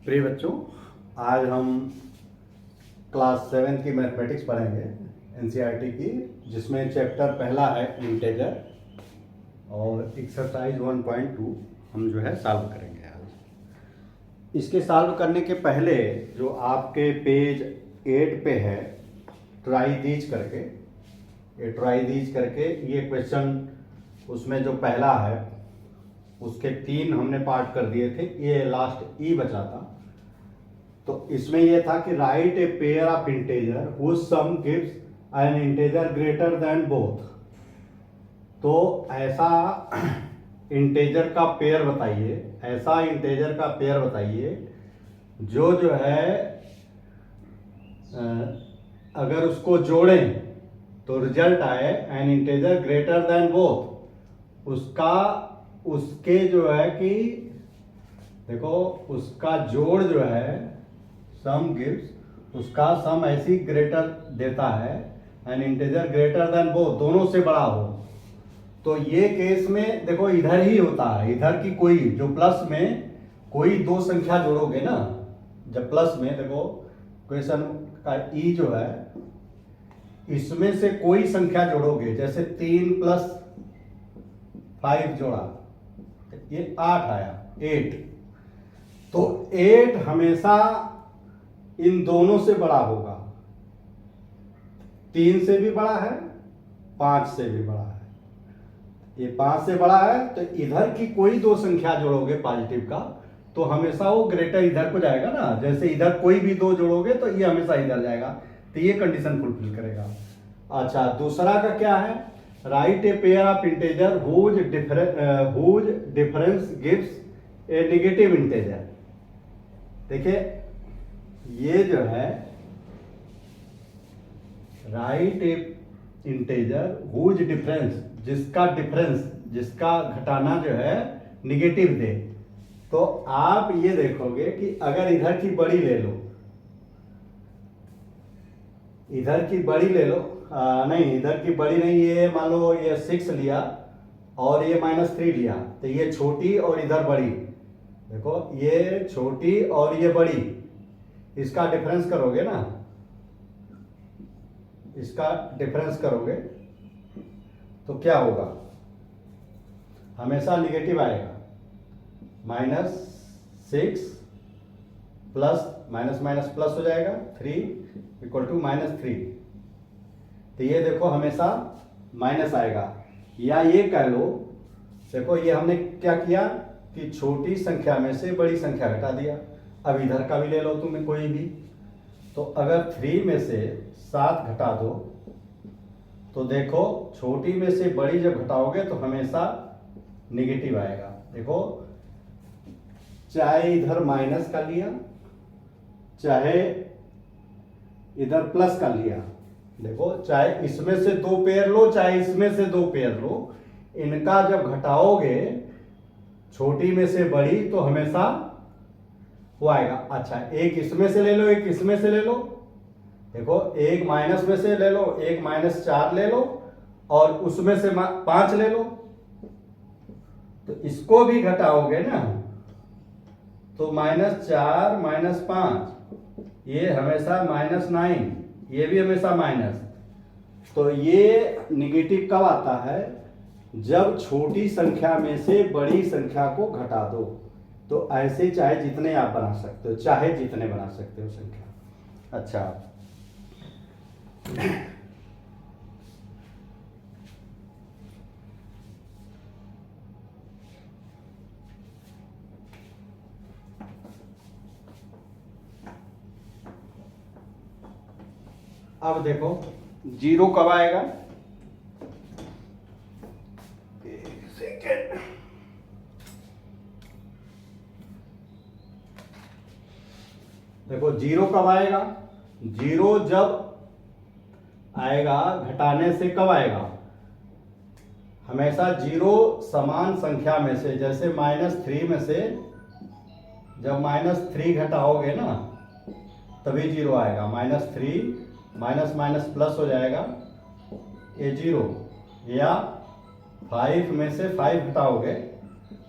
प्रिय बच्चों, आज हम क्लास 7 की मैथमेटिक्स पढ़ेंगे एनसीईआरटी की, जिसमें चैप्टर पहला है इंटेजर और एक्सरसाइज 1.2 हम जो है सॉल्व करेंगे आज। इसके सॉल्व करने के पहले जो आपके पेज 8 पे है ट्राई दीज करके, ये क्वेश्चन उसमें जो पहला है उसके 3 हमने पार्ट कर दिए थे, ये लास्ट ई बचा था। तो इसमें यह था कि write a pair of integer whose sum gives an integer greater than both. तो ऐसा इंटेजर का पेयर बताइए, जो है अगर उसको जोड़ें तो रिजल्ट आए an integer greater than both. उसके जो है कि देखो, उसका जोड़ जो है सम गिव्स, उसका सम ऐसी ग्रेटर देता है N integer greater than both, दोनों से बड़ा हो। तो ये केस में देखो इधर ही होता है, इधर की कोई जो प्लस में कोई दो संख्या जोड़ोगे ना, जब प्लस में देखो क्वेश्चन का ई जो है इसमें से कोई संख्या जोड़ोगे, जैसे 3 + 5 जोड़ा ये 8 आया, 8। तो 8 हमेशा इन दोनों से बड़ा होगा, 3 से भी बड़ा है, 5 से भी बड़ा है। ये 5 से बड़ा है तो इधर की कोई दो संख्या जोड़ोगे पॉजिटिव का तो हमेशा वो ग्रेटर इधर को जाएगा ना, जैसे इधर कोई भी दो जोड़ोगे तो ये हमेशा इधर जाएगा, तो ये कंडीशन फुलफिल करेगा। अच्छा, दूसरा का क्या है, write a pair of integer whose difference gives a negative integer. देखिए ये जो है write a integer whose difference, जिसका घटाना जो है निगेटिव दे। तो आप ये देखोगे कि अगर इधर की बड़ी ले लो, इधर की बड़ी नहीं, ये मान लो ये 6 लिया और ये -3 लिया, तो ये छोटी और इधर बड़ी, देखो ये छोटी और ये बड़ी, इसका डिफरेंस करोगे ना, तो क्या होगा, हमेशा निगेटिव आएगा। -6 प्लस माइनस प्लस हो जाएगा, 3 = -3। तो ये देखो हमेशा माइनस आएगा। या ये कह लो, देखो ये हमने क्या किया कि छोटी संख्या में से बड़ी संख्या घटा दिया। अब इधर का भी ले लो तुम्हें कोई भी, तो अगर 3 में से 7 घटा दो तो देखो छोटी में से बड़ी जब घटाओगे तो हमेशा निगेटिव आएगा। देखो चाहे इधर माइनस का लिया, चाहे इधर प्लस का लिया, देखो चाहे इसमें से 2 पेयर लो, चाहे इसमें से 2 पेयर लो, इनका जब घटाओगे छोटी में से बड़ी तो हमेशा वो आएगा। अच्छा, एक इसमें से ले लो, एक इसमें से ले लो, देखो एक माइनस में से ले लो, एक -4 ले लो और उसमें से 5 ले लो, तो इसको भी घटाओगे ना तो -4 -5 ये हमेशा -9, ये भी हमेशा माइनस। तो ये निगेटिव कब आता है, जब छोटी संख्या में से बड़ी संख्या को घटा दो। तो ऐसे चाहे जितने आप बना सकते हो, संख्या। अच्छा, अब देखो 0 कब आएगा, एक सेकेंड, देखो 0 कब आएगा, 0 जब आएगा घटाने से कब आएगा, हमेशा 0 समान संख्या में से, जैसे -3 में से जब -3 घटाओगे ना तभी 0 आएगा। -3 माइनस प्लस हो जाएगा, ये 0। या 5 में से 5 घटाओगे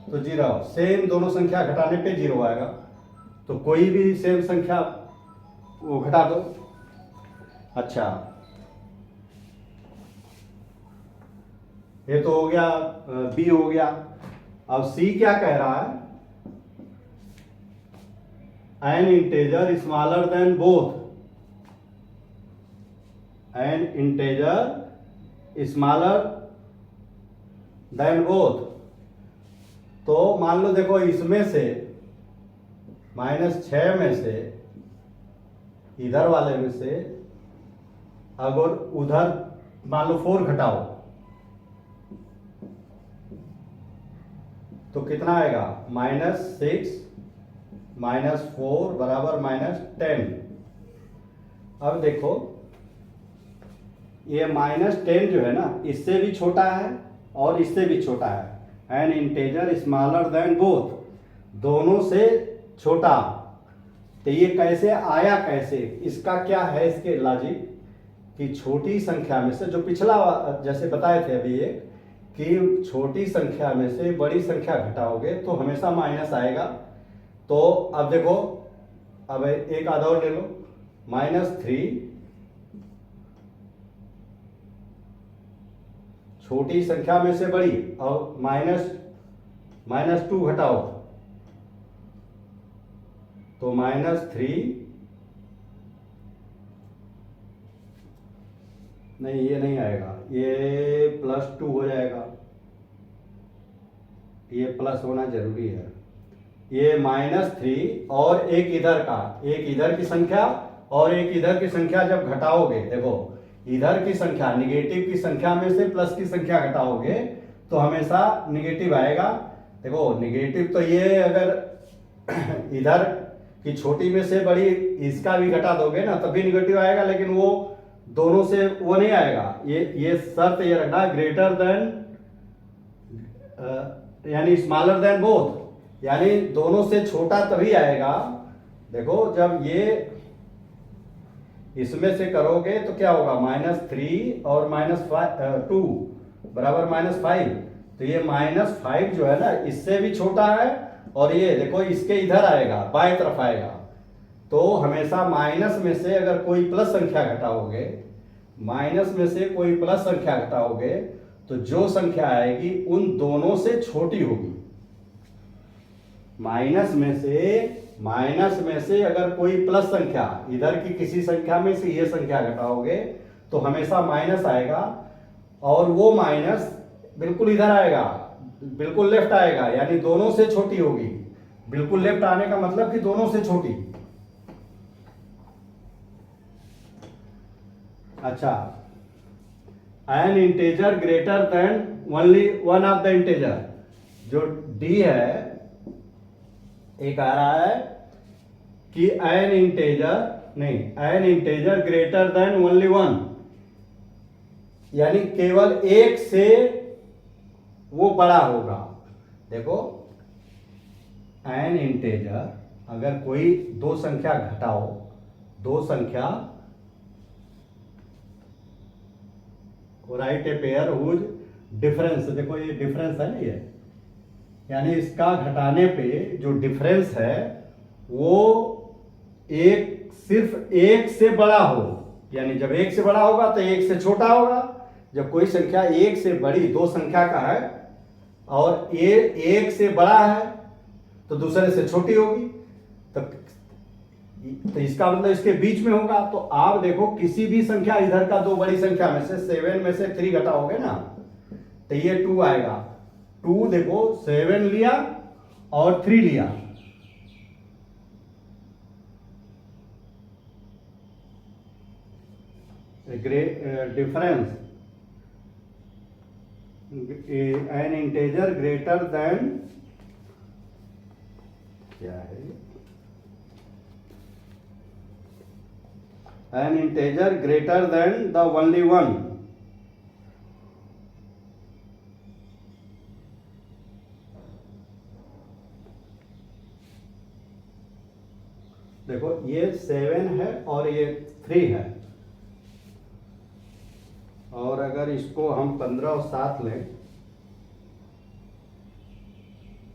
तो 0, सेम दोनों संख्या घटाने पे 0 आएगा। तो कोई भी सेम संख्या वो घटा दो। अच्छा, ये तो हो गया, बी हो गया। अब सी क्या कह रहा है, an integer smaller than both, an integer smaller than both. तो मान लो देखो इसमें से -6 में से इधर वाले में से अगर उधर मान लो 4 घटाओ तो कितना आएगा, -6 -4 बराबर -10। अब देखो ये -10 जो है ना, इससे भी छोटा है और इससे भी छोटा है। An integer smaller than both, दोनों से छोटा। तो ये कैसे आया, कैसे, इसका क्या है इसके लॉजिक कि छोटी संख्या में से, जो पिछला जैसे बताए थे अभी एक, कि छोटी संख्या में से बड़ी संख्या घटाओगे तो हमेशा माइनस आएगा। तो अब देखो, अब एक आधा और ले लो, -3 छोटी संख्या में से बड़ी, और -2 घटाओ तो -3, नहीं ये नहीं आएगा, ये +2 हो जाएगा, ये प्लस होना जरूरी है। ये -3 और एक इधर का, एक इधर की संख्या और एक इधर की संख्या जब घटाओगे, देखो इधर की संख्या निगेटिव की संख्या में से प्लस की संख्या घटाओगे तो हमेशा निगेटिव आएगा। देखो निगेटिव तो ये अगर इधर की छोटी में से बड़ी इसका भी घटा दोगे ना तब भी निगेटिव आएगा, लेकिन वो दोनों से वो नहीं आएगा। ये शर्त ये रखना, ग्रेटर देन यानी स्मॉलर देन बोथ, यानी दोनों से छोटा तभी आएगा। देखो जब ये इसमें से करोगे तो क्या होगा, -3 और -2 बराबर -5। तो ये -5 जो है ना इससे भी छोटा है, और ये देखो इसके इधर आएगा, बाएं तरफ आएगा। तो हमेशा माइनस में से अगर कोई प्लस संख्या घटाओगे, माइनस में से कोई प्लस संख्या घटाओगे तो जो संख्या आएगी उन दोनों से छोटी होगी। माइनस में से अगर कोई प्लस संख्या, इधर की किसी संख्या में से ये संख्या घटाओगे तो हमेशा माइनस आएगा, और वो माइनस बिल्कुल इधर आएगा, बिल्कुल लेफ्ट आएगा, यानी दोनों से छोटी होगी। बिल्कुल लेफ्ट आने का मतलब कि दोनों से छोटी। अच्छा, an integer greater than only one of the integer, जो डी है एक आ रहा है कि an integer greater than only 1, यानी केवल एक से वो बड़ा होगा। देखो एन इंटेजर, अगर कोई दो संख्या घटाओ, दो संख्या, write a pair whose difference, देखो ये डिफरेंस है ना, ये यानी इसका घटाने पे जो डिफरेंस है वो सिर्फ एक से बड़ा हो, यानी जब एक से बड़ा होगा तो एक से छोटा होगा। जब कोई संख्या एक से बड़ी, दो संख्या का है और ये एक से बड़ा है तो दूसरे से छोटी होगी, तो इसका मतलब इसके बीच में होगा। तो आप देखो किसी भी संख्या इधर का दो बड़ी संख्या में से 7 में से 3 घटाओगे ना तो ये 2 आएगा। 2 देखो 7 लिया और 3 लिया, difference an integer greater than, क्या है, an integer greater than the only one. देखो ये 7 है और ये 3 है, और अगर इसको हम 15 और 7 लें,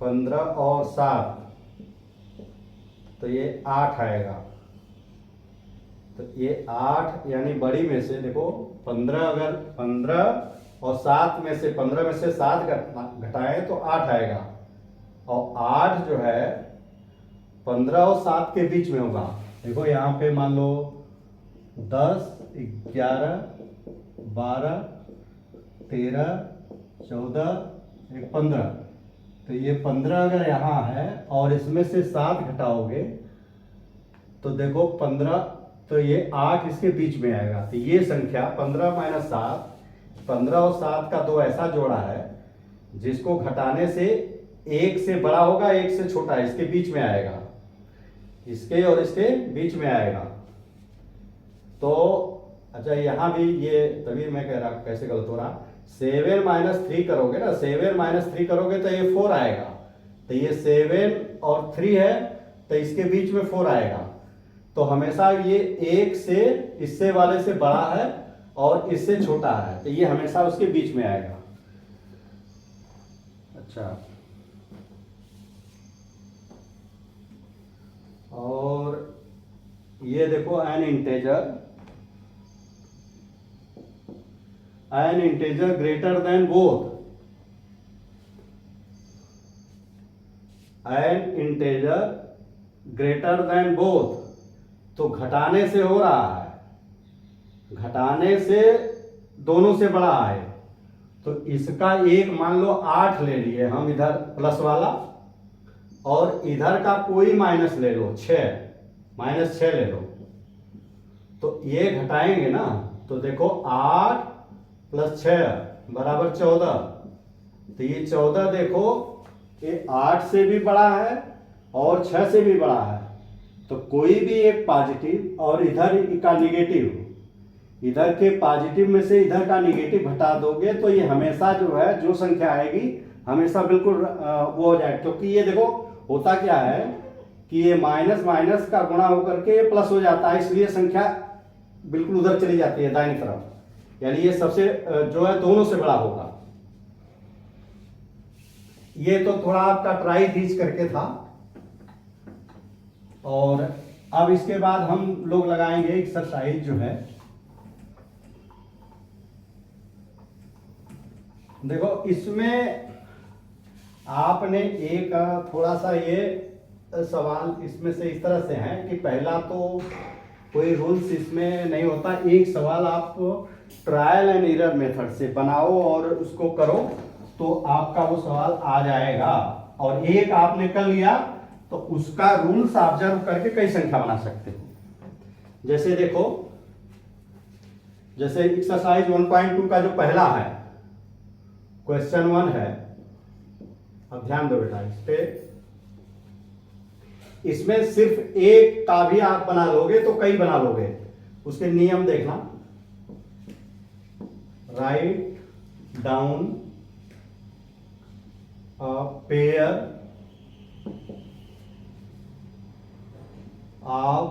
15 और 7 तो ये 8 आएगा। तो ये 8 यानी बड़ी में से देखो 15, अगर 15 और 7 में से 15 में से 7 घटाएं तो 8 आएगा। और 8 जो है 15 और 7 के बीच में होगा। देखो यहाँ पे मान लो 10, 11, 12, 13, 14, 15। तो ये 15 अगर यहाँ है और इसमें से 7 घटाओगे तो देखो 15, तो ये 8 इसके बीच में आएगा। तो ये संख्या 15 माइनस 7, 15 और 7 का 2 ऐसा जोड़ा है जिसको घटाने से 1 से बड़ा होगा, 1 से छोटा, इसके बीच में आएगा, इसके और इसके बीच में आएगा। तो अच्छा यहाँ भी ये, तभी मैं कह रहा कैसे गलत हो रहा। 7 माइनस 3 करोगे ना, 7 माइनस 3 करोगे तो ये 4 आएगा। तो ये 7 और 3 है तो इसके बीच में 4 आएगा। तो हमेशा ये 1 से, इससे वाले से बड़ा है और इससे छोटा है, तो ये हमेशा उसके बीच में आएगा। अच्छा, और ये देखो an integer greater than both, an integer greater than both. तो घटाने से हो रहा है, घटाने से दोनों से बड़ा है। तो इसका एक मान लो 8 ले लिए हम इधर प्लस वाला, और इधर का कोई माइनस ले लो, 6, -6 ले लो। तो ये घटाएंगे ना, तो देखो 8 + 6 बराबर 14। तो ये 14 देखो ये 8 से भी बड़ा है और 6 से भी बड़ा है। तो कोई भी एक पॉजिटिव और इधर का निगेटिव, इधर के पॉजिटिव में से इधर का निगेटिव घटा दोगे तो ये हमेशा जो है, जो संख्या आएगी हमेशा बिल्कुल वो हो जाए। क्योंकि ये देखो होता क्या है कि ये माइनस माइनस का गुणा होकर के ये प्लस हो जाता है, इसलिए संख्या बिल्कुल उधर चली जाती है दाहिनी तरफ। यानी ये सबसे जो है दोनों से बड़ा होगा। ये तो थोड़ा आपका ट्राई थीच करके था। और अब इसके बाद हम लोग लगाएंगे एक्सरसाइज जो है। देखो इसमें आपने एक थोड़ा सा ये सवाल इसमें से इस तरह से है कि पहला तो कोई रूल्स इसमें नहीं होता, एक सवाल आप ट्रायल एंड एरर मेथड से बनाओ और उसको करो तो आपका वो सवाल आ जाएगा। और एक आपने कर लिया तो उसका रूल्स ऑब्जर्व करके कई संख्या बना सकते हो। जैसे देखो, जैसे एक्सरसाइज 1.2 का जो पहला है, क्वेश्चन 1 है। अब ध्यान दो बेटा इस पे, इसमें सिर्फ एक का भी आप बना लोगे तो कई बना लोगे। उसके नियम देखना, write down a pair of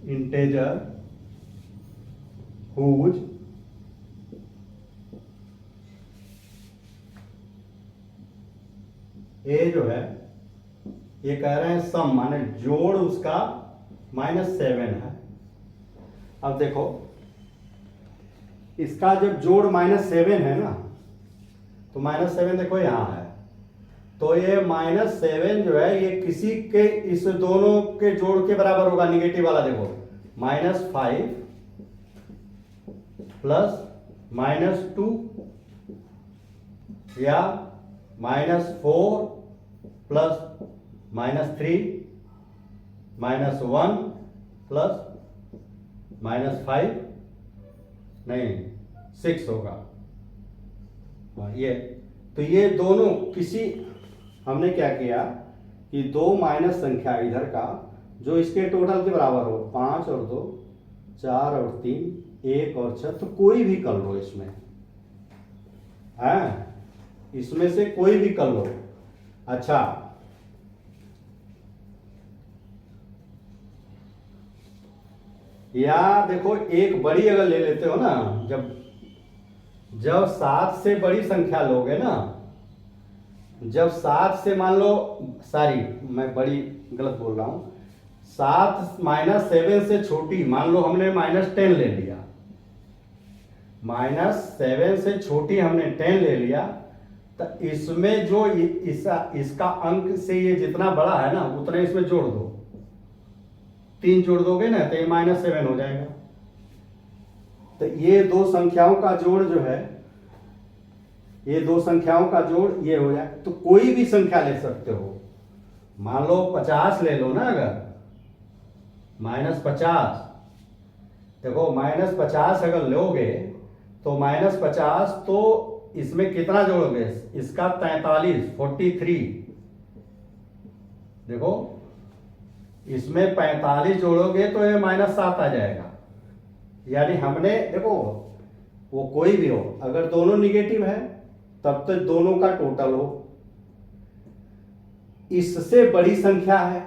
integer whose ए जो है ये कह रहे हैं सम, माने जोड़ उसका -7 है। अब देखो इसका जब जोड़ -7 है ना, तो -7 देखो यहां है, तो ये -7 जो है ये किसी के, इस दोनों के जोड़ के बराबर होगा। निगेटिव वाला देखो, -5 + -2 या -4 + -3 -1 + -5 नहीं 6 होगा। ये तो ये दोनों किसी, हमने क्या किया कि 2 माइनस संख्या इधर का जो इसके टोटल के बराबर हो, 5 और 2 4 और 3 1 और 6, तो कोई भी कर लो इसमें है, इसमें से कोई भी कर लो। अच्छा या देखो एक बड़ी अगर ले लेते हो ना, जब 7 से बड़ी संख्या लोगे ना जब 7 से मान लो, सॉरी मैं बड़ी गलत बोल रहा हूं, 7 -7 से छोटी, मान लो हमने -10 ले लिया, -7 से छोटी हमने 10 ले लिया, तो इसमें जो इसका अंक से ये जितना बड़ा है ना उतना इसमें जोड़ दो, 3 जोड़ दोगे ना तो ये -7 हो जाएगा। तो ये दो संख्याओं का जोड़ जो है, ये दो संख्याओं का जोड़ ये हो जाए। तो कोई भी संख्या ले सकते हो, मान लो 50 ले लो ना, अगर -50, देखो -50 अगर लोगे तो -50 तो इसमें कितना जोड़ोगे, इसका 43 देखो इसमें 45 जोड़ोगे तो ये -7 आ जाएगा। यानी हमने देखो वो कोई भी हो, अगर दोनों निगेटिव है तब तो दोनों का टोटल हो, इससे बड़ी संख्या है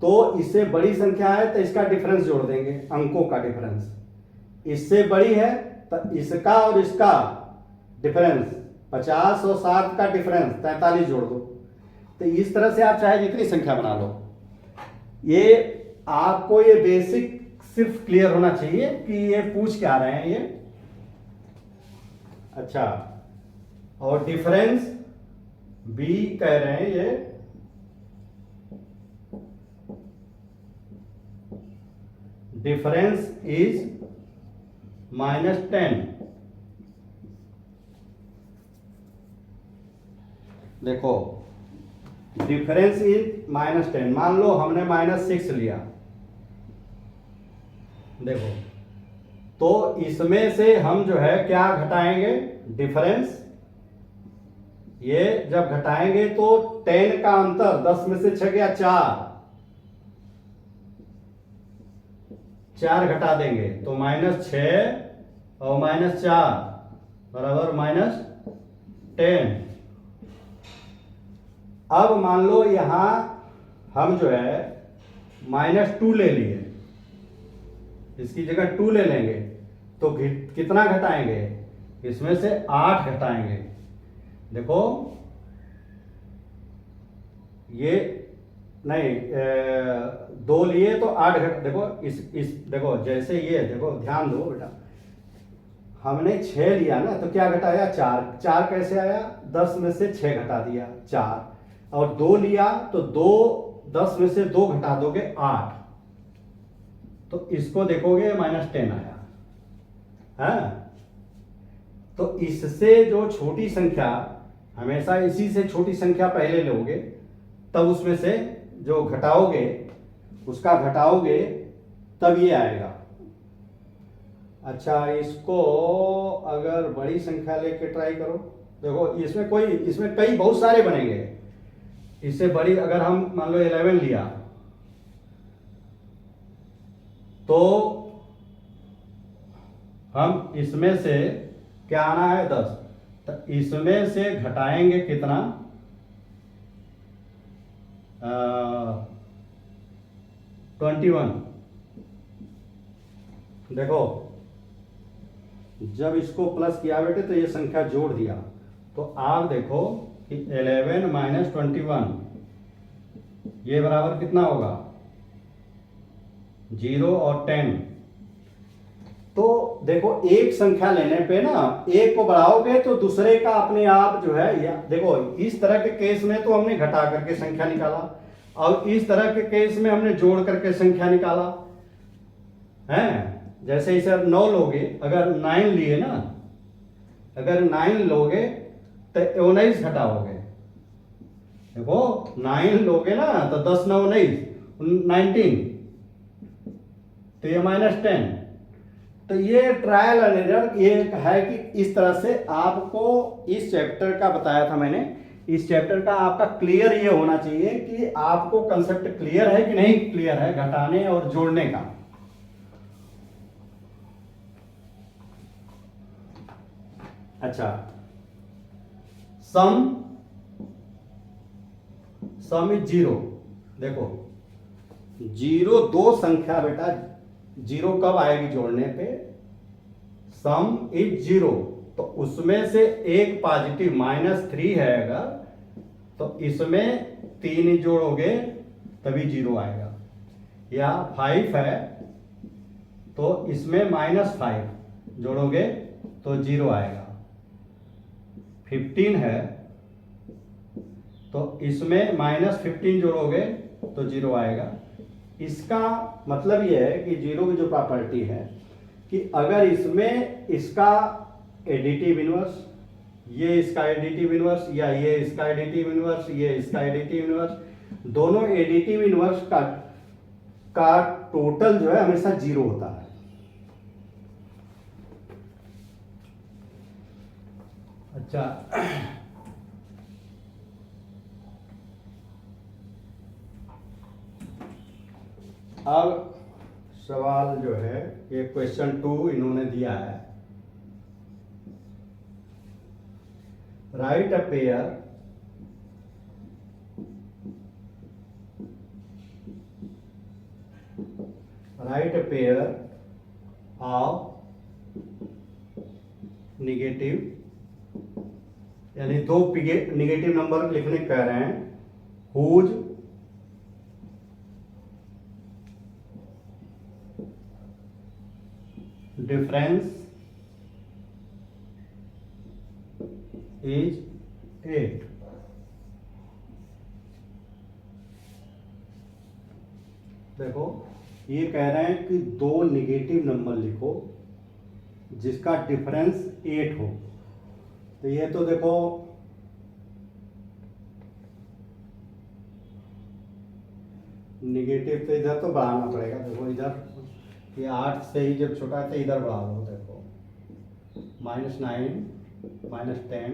तो इससे बड़ी संख्या है तो इसका डिफरेंस जोड़ देंगे, अंकों का डिफरेंस। इससे बड़ी है तो इसका और इसका डिफरेंस, 50 और 7 का डिफरेंस 43 जोड़ दो। तो इस तरह से आप चाहे जितनी संख्या बना लो, ये आपको ये बेसिक सिर्फ क्लियर होना चाहिए कि ये पूछ क्या रहे हैं ये। अच्छा, और डिफरेंस बी कह रहे हैं ये, डिफरेंस इज -10। देखो डिफरेंस इज -10, मान लो हमने -6 लिया, देखो तो इसमें से हम जो है क्या घटाएंगे, डिफरेंस, ये जब घटाएंगे तो 10 का अंतर, 10 में से 6 गया 4 घटा देंगे तो -6 और -4 बराबर -10। अब मान लो यहां हम जो है -2 ले लिए, इसकी जगह 2 ले लेंगे तो कितना घटाएंगे, इसमें से 8 घटाएंगे। देखो ये नहीं 2 लिए तो 8 देखो इस देखो जैसे ये देखो ध्यान दो बेटा, हमने 6 लिया ना तो क्या घटाया, 4 कैसे आया, 10 में से 6 घटा दिया 4, और 2 लिया तो 10 में से 2 घटा दोगे 8, तो इसको देखोगे -10 आया है। तो इससे जो छोटी संख्या, हमेशा इसी से छोटी संख्या पहले लोगे, तब उसमें से जो घटाओगे उसका घटाओगे तब ये आएगा। अच्छा, इसको अगर बड़ी संख्या लेके ट्राई करो, देखो इसमें कई बहुत सारे बनेंगे। इससे बड़ी अगर हम मान लो 11 लिया तो हम इसमें से क्या आना है 10, तो इसमें से घटाएंगे कितना, 21। देखो जब इसको प्लस किया बेटे तो ये संख्या जोड़ दिया, तो आप देखो कि 11 - 21 ये बराबर कितना होगा, 0 और 10। तो देखो एक संख्या लेने पे ना, एक को बढ़ाओगे तो दूसरे का अपने आप जो है, या देखो इस तरह के केस में तो हमने घटा करके संख्या निकाला, और इस तरह के केस में हमने जोड़ करके संख्या निकाला है। जैसे इसे 9 लोगे, अगर 9 लिए ना, अगर 9 लोगे तो 19 घटाओगे, देखो 9 लोगे ना तो 10 9 19, तो ये -10। तो ये ट्रायल एंड एरर ये है कि इस तरह से आपको इस चैप्टर का बताया था मैंने, इस चैप्टर का आपका क्लियर ये होना चाहिए कि आपको कंसेप्ट क्लियर है कि नहीं क्लियर है घटाने और जोड़ने का। अच्छा, सम इज 0। देखो 0 दो संख्या बेटा, 0 कब आएगी जोड़ने पे, सम इज 0, तो उसमें से एक पॉजिटिव -3 है अगर, तो इसमें 3 जोड़ोगे तभी 0 आएगा। या 5 है तो इसमें -5 जोड़ोगे तो 0 आएगा। 15 है तो इसमें -15 जोड़ोगे तो 0 आएगा। इसका मतलब यह है कि 0 की जो प्रॉपर्टी है कि अगर इसमें इसका एडिटिव इनवर्स, ये इसका एडिटिव इनवर्स, या ये इसका एडिटिव इनवर्स, ये इसका एडिटिव इनवर्स, दोनों एडिटिव इनवर्स का टोटल जो है हमेशा 0 होता है। अच्छा, अब सवाल जो है ये क्वेश्चन 2 इन्होंने दिया है। Right a pair of negative, यानी दो निगेटिव नंबर लिखने कह रहे हैं, हुज डिफरेंस इज 8। देखो ये कह रहे हैं कि दो निगेटिव नंबर लिखो जिसका डिफरेंस 8 हो। तो ये तो देखो निगेटिव तो इधर तो बढ़ाना पड़ेगा। देखो इधर ये 8 से ही जब छोटा है तो इधर बढ़ा दो। देखो -9, -10,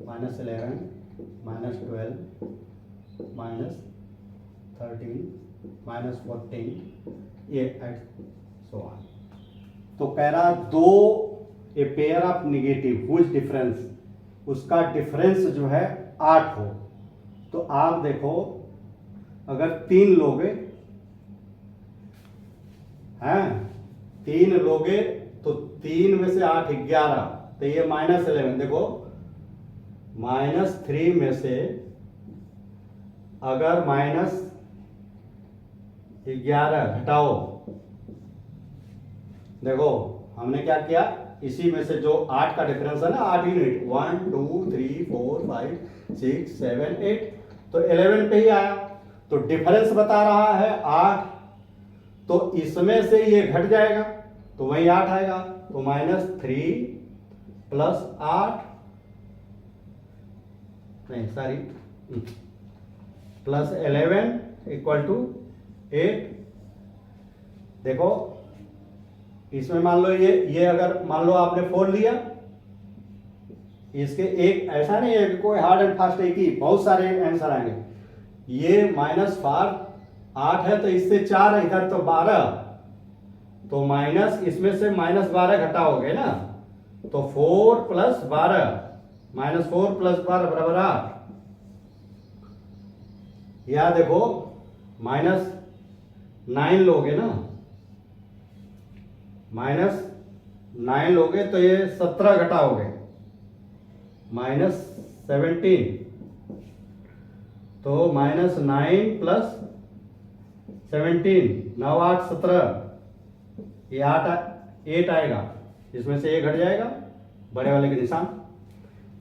-11, -12, -13, -14, ये सो ऑन। तो कह रहा दो a pair of negative whose difference, उसका डिफरेंस जो है 8 हो। तो आप देखो अगर 3 लोगे हैं, 3 लोगे तो 3 में से 8 11, तो ये -11। देखो -3 में से अगर -11 घटाओ, देखो हमने क्या किया, इसी में से जो 8 का डिफरेंस है ना, 8 यूनिट, 1 2 3 4 5 6 7 8, तो 11 पे ही आया। तो डिफरेंस बता रहा है 8, तो इसमें से ये घट जाएगा तो वही 8 आएगा। तो -3 + 8, नहीं सॉरी, +11 = 8। देखो इसमें मान लो ये अगर मान लो आपने 4 लिया, इसके एक ऐसा नहीं है कि कोई हार्ड एंड फास्ट एक ही, बहुत सारे आंसर आएंगे। ये -8 है तो इससे 4 है, इधर तो 12, तो माइनस इसमें से -12 घटाओगे ना, तो 4 + 12, -4 + 12 = 8। या देखो -9 लोगे ना, -9 लोगे तो ये 17 घटाओगे, -17, तो -9 + 17, 9 8 17, ये 8 आएगा, इसमें से 1 घट जाएगा, बड़े वाले के निशान।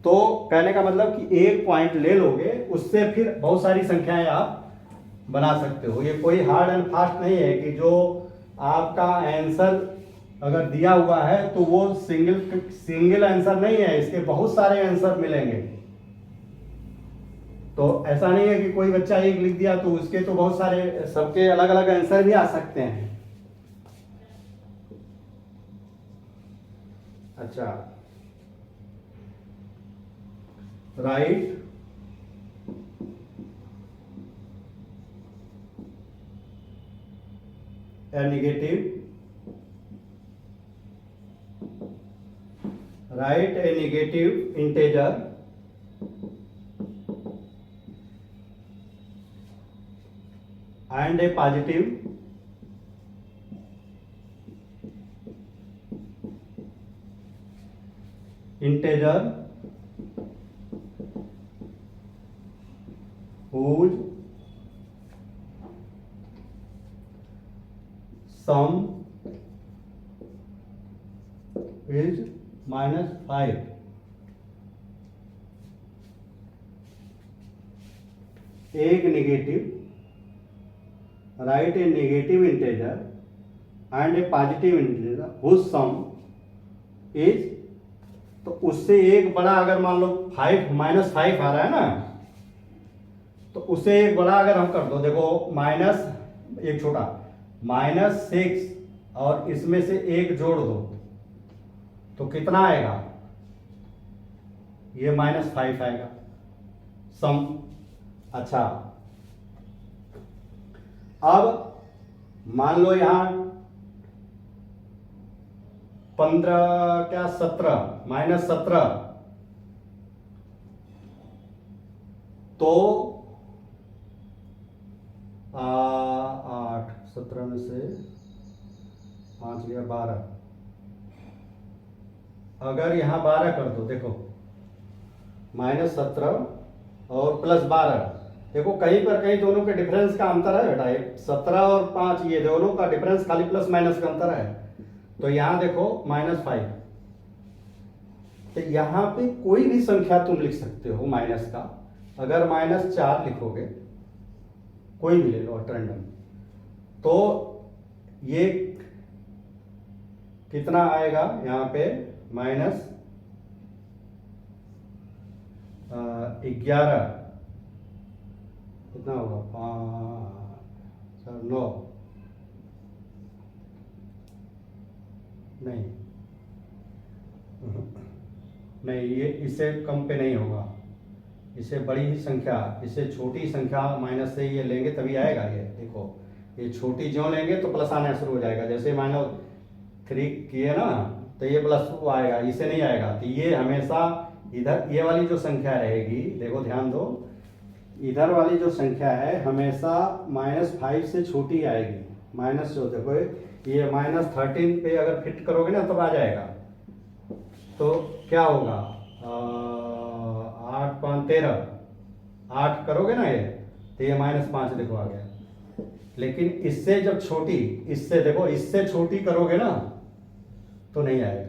तो कहने का मतलब कि एक पॉइंट ले लोगे, उससे फिर बहुत सारी संख्याएं आप बना सकते हो। ये कोई हार्ड एंड फास्ट नहीं है कि जो आपका आंसर अगर दिया हुआ है तो वो सिंगल आंसर नहीं है, इसके बहुत सारे आंसर मिलेंगे। तो ऐसा नहीं है कि कोई बच्चा एक लिख दिया तो उसके तो बहुत सारे, सबके अलग अलग आंसर भी आ सकते हैं। अच्छा, right a negative, write a negative integer and a positive integer whose sum is -5. एक negative, right A negative integer and A positive integer whose sum is, तो उससे एक बड़ा अगर मान लो 5 -5 आ रहा है ना, तो उससे एक बड़ा अगर हम कर दो, देखो माइनस एक छोटा -6 और इसमें से एक जोड़ दो तो कितना आएगा, ये -5 आएगा सम। अच्छा, अब मान लो यहां 15 क्या 17 -17, तो 8 17 में से 5 लिया 12, अगर यहां 12 कर दो, देखो -17 और +12, देखो कहीं पर कहीं दोनों के डिफरेंस का अंतर है बेटा, 17 और 5 ये दोनों का डिफरेंस खाली प्लस माइनस का अंतर है, तो यहां देखो -5, तो यहां पे कोई भी संख्या तुम लिख सकते हो माइनस का, अगर -4 लिखोगे कोई भी ले लो रैंडम, तो ये कितना आएगा यहाँ पे -11, कितना होगा 5 9, नहीं नहीं, ये इससे कम पे नहीं होगा, इससे बड़ी ही संख्या, इससे छोटी संख्या माइनस से ये लेंगे तभी आएगा। ये देखो, ये छोटी जो लेंगे तो प्लस आना शुरू हो जाएगा, जैसे -3 किए ना तो ये +2 आएगा, इसे नहीं आएगा, तो ये हमेशा इधर ये वाली जो संख्या रहेगी, देखो ध्यान दो, इधर वाली जो संख्या है हमेशा -5 से छोटी आएगी, माइनस जो देखो ये -13 पे अगर फिट करोगे ना तब आ जाएगा, तो क्या होगा 8 5 13, 8 करोगे ना ये, तो ये -5 देखो आ गया। लेकिन इससे जब छोटी, इससे देखो इससे छोटी करोगे ना तो नहीं आएगा।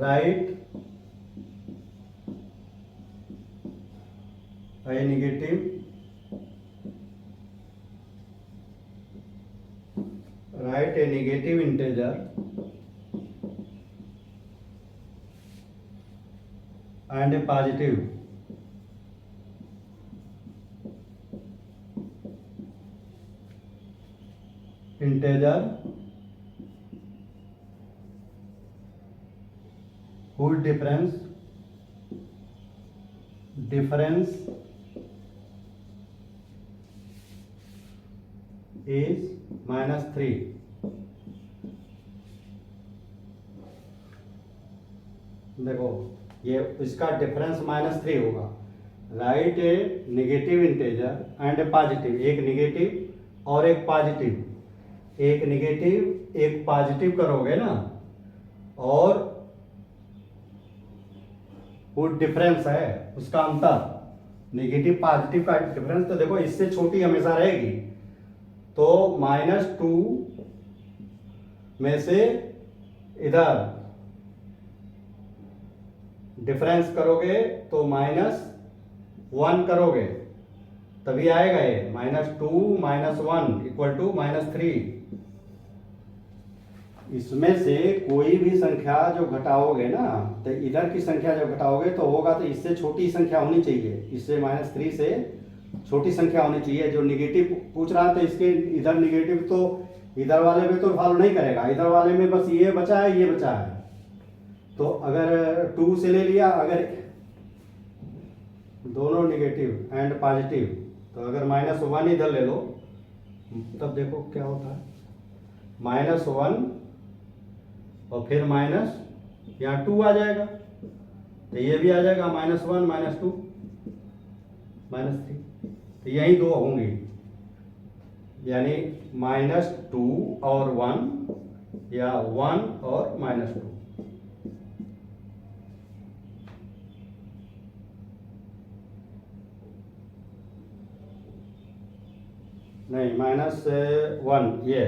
Right a negative integer and a positive integer whose difference is -3। देखो ये इसका डिफरेंस -3 होगा। Right A negative integer and A positive, एक नेगेटिव और एक पॉजिटिव, एक नेगेटिव एक पॉजिटिव करोगे ना, और वो डिफरेंस है उसका अंतर, नेगेटिव पॉजिटिव का डिफरेंस, तो देखो इससे छोटी हमेशा रहेगी, तो -2 में से इधर डिफरेंस करोगे तो -1 करोगे तभी आएगा ये, -2 -1 = -3। इसमें से कोई भी संख्या जो घटाओगे ना, तो इधर की संख्या जब घटाओगे तो होगा तो इससे छोटी संख्या होनी चाहिए, इससे -3 से छोटी संख्या होनी चाहिए। जो निगेटिव पूछ रहा है तो इसके इधर निगेटिव तो इधर वाले में तो फॉलो नहीं करेगा, इधर वाले में बस ये बचा है, ये बचा है, तो अगर 2 से ले लिया, अगर दोनों निगेटिव एंड पॉजिटिव, तो अगर -1 इधर ले लो, तब देखो क्या होता है, -1 और फिर माइनस यहाँ 2 आ जाएगा, तो ये भी आ जाएगा -1 -2 -3, तो यही दो होंगी, यानी -2 और 1 या 1 और -2। नहीं, -1 ये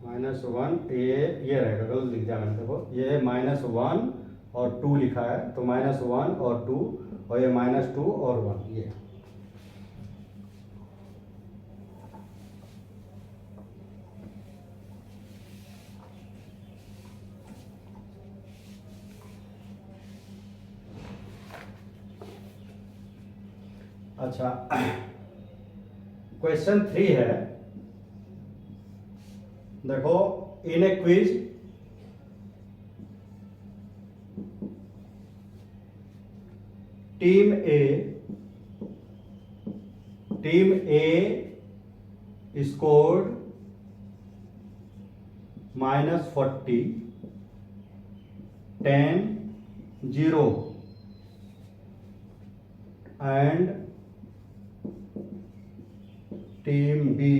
-1 ये रहेगा, गलत लिख दिया मैंने, देखो ये -1 और 2 लिखा है, तो -1 और 2, और ये -2 और 1 ये। अच्छा, क्वेश्चन 3 है, देखो, in a quiz team A scored -40, 10, 0 and team B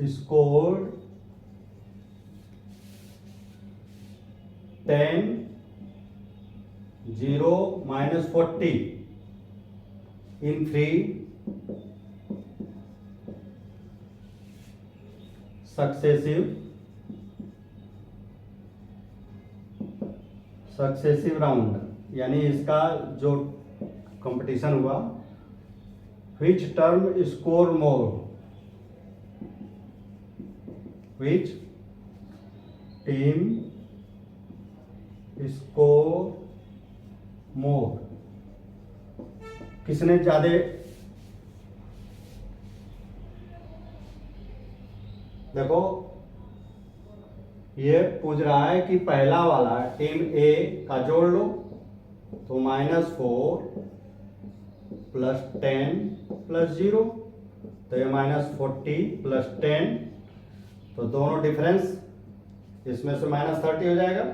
scored 10, 0, -40 in 3 successive round, यानी इसका जो कंपटीशन हुआ, which term score more, which team score more, किसने ज्यादा, देखो ये पूछ रहा है कि पहला वाला टीम ए का जोड़ लो, तो -4 + 10 + 0, तो ये -40 + 10, तो दोनों डिफरेंस इसमें से -30 हो जाएगा,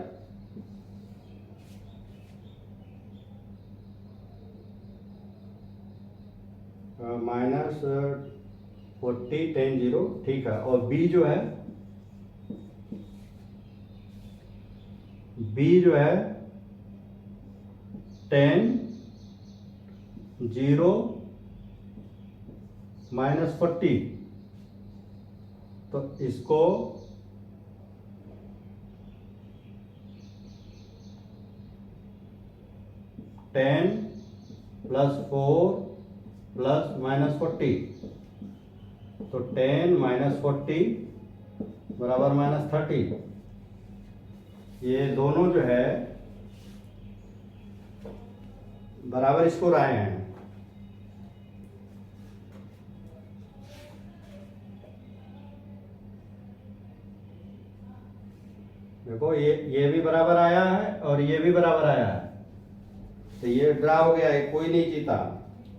-40 10 0, ठीक है। और बी जो है 10 0 -40, तो इसको +10 + 4 + -40, तो 10 - 40 बराबर -30, ये दोनों जो है बराबर स्कोर आए हैं। देखो ये भी बराबर आया है और ये भी बराबर आया है, तो ये ड्रा हो गया है, कोई नहीं जीता।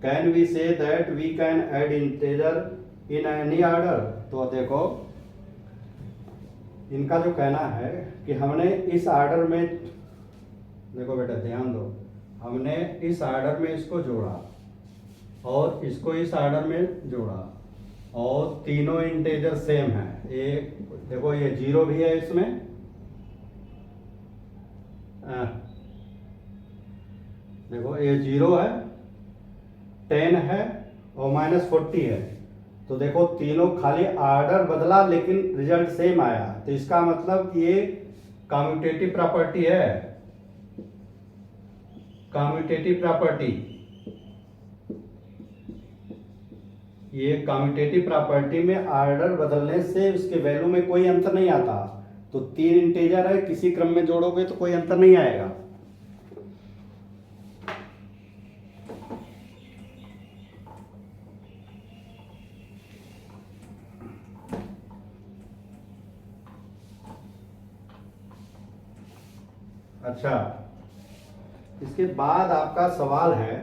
Can we say that we can add integer in any order, तो देखो इनका जो कहना है कि हमने इस ऑर्डर में, देखो बेटा ध्यान दो, हमने इस ऑर्डर में इसको जोड़ा और इसको इस ऑर्डर में जोड़ा, और तीनों इंटीजर सेम है। एक देखो ये 0 भी है इसमें, देखो ये 0 है, 10 है और -40 है, तो देखो तीनों खाली ऑर्डर बदला लेकिन रिजल्ट सेम आया, तो इसका मतलब कि ये कम्यूटेटिव प्रॉपर्टी है, कम्यूटेटिव प्रॉपर्टी, ये कम्यूटेटिव प्रॉपर्टी में ऑर्डर बदलने से उसके वैल्यू में कोई अंतर नहीं आता। तो 3 इंटीजर है, किसी क्रम में जोड़ोगे तो कोई अंतर नहीं आएगा। अच्छा, इसके बाद आपका सवाल है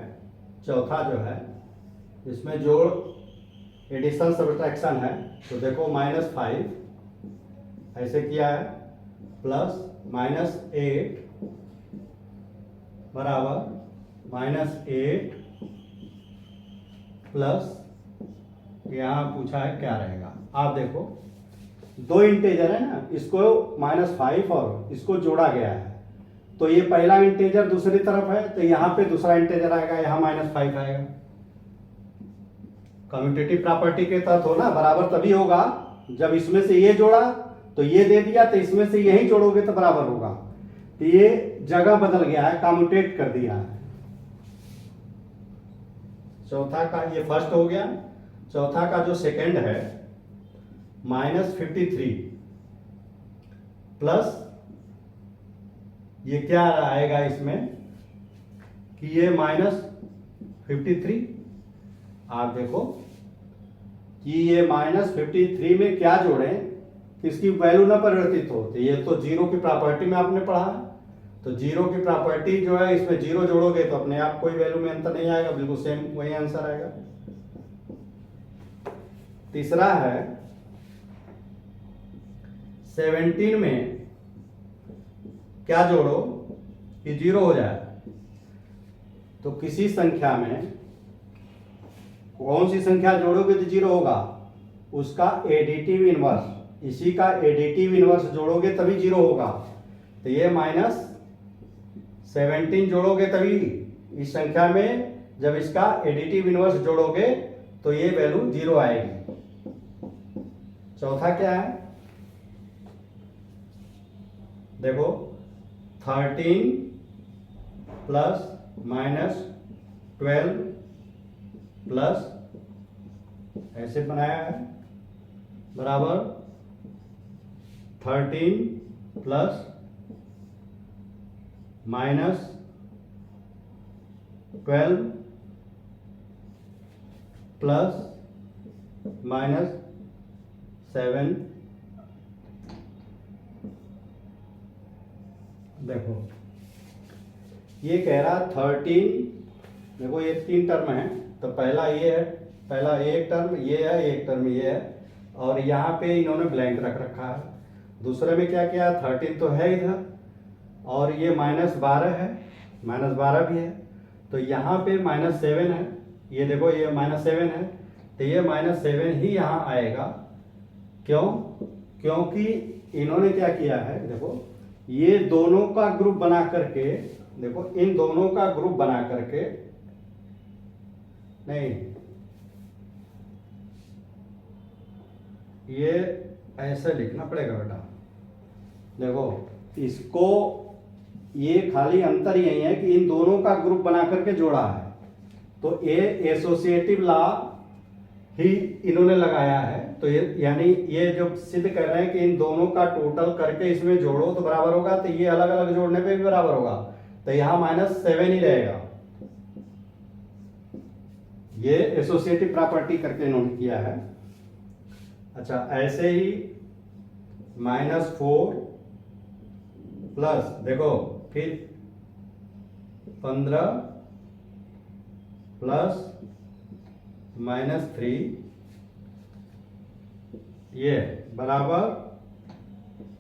चौथा जो है, इसमें जोड़ एडिशन सब्ट्रैक्शन है, तो देखो -5 ऐसे किया है प्लस -8 बराबर -8 प्लस यहाँ पूछा है क्या रहेगा। आप देखो दो इंटेजर है ना, इसको -5 और इसको जोड़ा गया है, तो ये पहला इंटेजर दूसरी तरफ है तो यहाँ पे दूसरा इंटेजर आएगा, यहाँ -5 आएगा। कम्यूटेटिव प्रॉपर्टी के तहत हो ना, बराबर तभी होगा जब इसमें से ये जोड़ा तो ये दे दिया, तो इसमें से यही जोड़ोगे तो बराबर होगा। तो ये जगह बदल गया है, कम्यूटेट कर दिया है। चौथा का ये फर्स्ट हो गया। चौथा का जो सेकंड है -53 प्लस ये क्या आएगा इसमें कि ये -53। आप देखो कि ये -53 में क्या जोड़ें कि इसकी वैल्यू ना परिवर्तित हो, तो ये तो जीरो की प्रॉपर्टी में आपने पढ़ा है, तो जीरो की प्रॉपर्टी जो है इसमें जीरो जोड़ोगे तो अपने आप कोई वैल्यू में अंतर नहीं आएगा, बिल्कुल सेम वही आंसर आएगा। तीसरा है 17 में क्या जोड़ो कि जीरो हो जाए, तो किसी संख्या में कौन सी संख्या जोड़ोगे तो जीरो होगा, उसका एडिटिव इनवर्स, इसी का एडिटिव इनवर्स जोड़ोगे तभी जीरो होगा। तो ये -17 जोड़ोगे तभी इस संख्या में, जब इसका एडिटिव इनवर्स जोड़ोगे तो ये वैल्यू जीरो आएगी। चौथा क्या है देखो 13 प्लस -12 प्लस ऐसे बनाया है बराबर 13 प्लस -12 प्लस -7। देखो ये कह रहा 13, देखो ये 3 टर्म है, तो पहला ये है, पहला एक टर्म ये है, एक टर्म ये है, और यहाँ पे इन्होंने ब्लैंक रख रखा है। दूसरे में क्या किया 13 तो है इधर, और ये -12 है, -12 भी है, तो यहाँ पे -7 है, ये देखो ये -7 है, तो ये -7 ही यहाँ आएगा। क्यों? क्योंकि इन्होंने क्या किया है देखो, ये दोनों का ग्रुप बना करके, देखो इन दोनों का ग्रुप बना करके, नहीं ये ऐसे लिखना पड़ेगा बेटा। देखो इसको, ये खाली अंतर यही है कि इन दोनों का ग्रुप बना करके जोड़ा है, तो ये एसोसिएटिव लॉ ही इन्होंने लगाया है। तो ये यानी ये जो सिद्ध कर रहे हैं कि इन दोनों का टोटल करके इसमें जोड़ो तो बराबर होगा, तो ये अलग अलग जोड़ने पे भी बराबर होगा, तो यहां -7 ही रहेगा। ये एसोसिएटिव प्रॉपर्टी करके इन्होंने किया है। अच्छा ऐसे ही -4 प्लस देखो फिर 15 प्लस -3 ये बराबर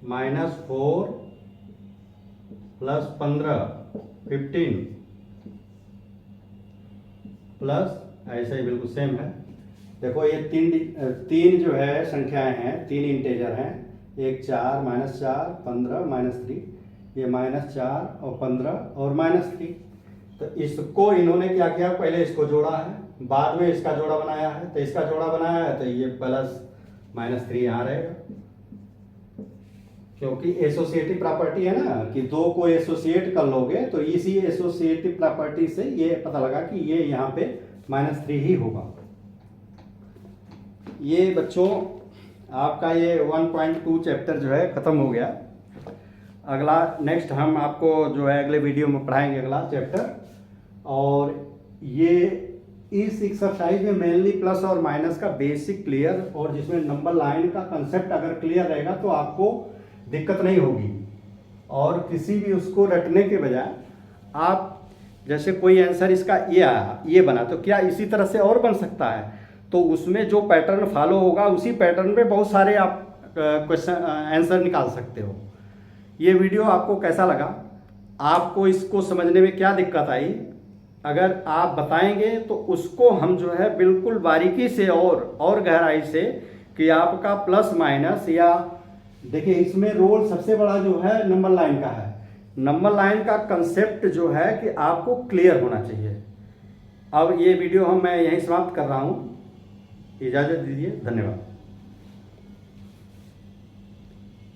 -4 प्लस 15 15 प्लस ऐसे ही बिल्कुल सेम है। देखो ये तीन जो है संख्याएं हैं, 3 इंटेजर हैं, एक 4 -4 15 -3, ये -4 और 15 और -3। तो इसको इन्होंने क्या किया, पहले इसको जोड़ा है, बाद में इसका जोड़ा बनाया है, तो इसका जोड़ा बनाया है तो ये प्लस -3 यहाँ रहेगा, क्योंकि एसोसिएटिव प्रॉपर्टी है ना कि दो को एसोसिएट कर लोगे, तो इसी एसोसिएटिव प्रॉपर्टी से ये पता लगा कि ये यहाँ पे -3 ही होगा। ये बच्चों आपका ये 1.2 चैप्टर जो है ख़त्म हो गया। अगला नेक्स्ट हम आपको जो है अगले वीडियो में पढ़ाएंगे अगला चैप्टर, और ये इस एक्सरसाइज में मेनली प्लस और माइनस का बेसिक क्लियर, और जिसमें नंबर लाइन का कंसेप्ट अगर क्लियर रहेगा तो आपको दिक्कत नहीं होगी, और किसी भी उसको रटने के बजाय आप जैसे कोई आंसर इसका ये आया, ये बना, तो क्या इसी तरह से और बन सकता है, तो उसमें जो पैटर्न फॉलो होगा उसी पैटर्न पे बहुत सारे आप क्वेश्चन आंसर निकाल सकते हो। ये वीडियो आपको कैसा लगा, आपको इसको समझने में क्या दिक्कत आई, अगर आप बताएंगे तो उसको हम जो है बिल्कुल बारीकी से और गहराई से कि आपका प्लस माइनस, या देखिए इसमें रोल सबसे बड़ा जो है नंबर लाइन का है। नंबर लाइन का कंसेप्ट जो है कि आपको क्लियर होना चाहिए। अब ये वीडियो मैं यहीं समाप्त कर रहा हूँ, इजाज़त दीजिए, धन्यवाद।